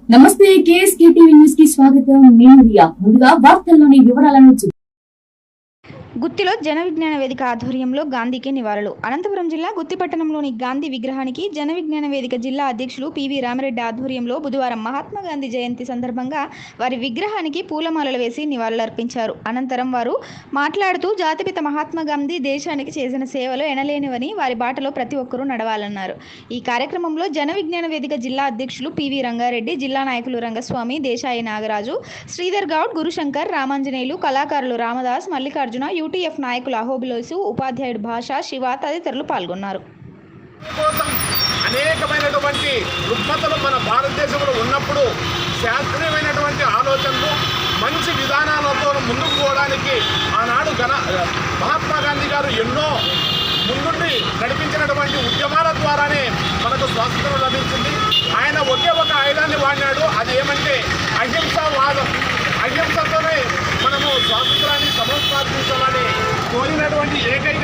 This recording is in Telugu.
నమస్తే కేఎస్కే టీవీ న్యూస్ కి స్వాగతం. నేను రియా. ముందుగా వార్తల్లోని వివరాలను గుత్తిలో జన విజ్ఞాన వేదిక ఆధ్వర్యంలో గాంధీకి నివాళులు. అనంతపురం జిల్లా గుత్తి పట్టణంలోని గాంధీ విగ్రహానికి జన విజ్ఞాన వేదిక జిల్లా అధ్యక్షులు పివి రామిరెడ్డి ఆధ్వర్యంలో బుధవారం మహాత్మా గాంధీ జయంతి సందర్భంగా వారి విగ్రహానికి పూలమాలలు వేసి నివాళులర్పించారు. అనంతరం వారు మాట్లాడుతూ జాతిపిత మహాత్మా గాంధీ దేశానికి చేసిన సేవలు ఎనలేనివని, వారి బాటలో ప్రతి ఒక్కరూ నడవాలన్నారు. ఈ కార్యక్రమంలో జన విజ్ఞాన వేదిక జిల్లా అధ్యక్షులు పివి రంగారెడ్డి, జిల్లా నాయకులు రంగస్వామి, దేశాయి నాగరాజు, శ్రీధర్ గౌడ్, గురుశంకర్, రామాంజనేయులు, కళాకారులు రామదాస్, మల్లికార్జున, యూటీఎఫ్ నాయకులు అహోబిలోసు, ఉపాధ్యాయుడు భాష, శివ తదితరులు పాల్గొన్నారు. అనేకమైనటువంటి రుగ్మతలు మన భారతదేశంలో ఉన్నప్పుడు శాస్త్రీయమైనటువంటి ఆలోచనలు, మంచి విధానాలతో ముందుకు పోవడానికి ఆనాడు మహాత్మా గాంధీ గారు ఎన్నో ముందుండి నడిపించినటువంటి ఉద్యమాల ద్వారానే మనకు స్వాతంత్రం లభించింది. ఆయన ఒకే ఒక ఆయుధాన్ని వాడినాడు, అది ఏమంటే అహింసావాదం. అహింసతోనే మనము స్వాతంత్రాన్ని సమర్థించాలని కోరినటువంటి ఏకైక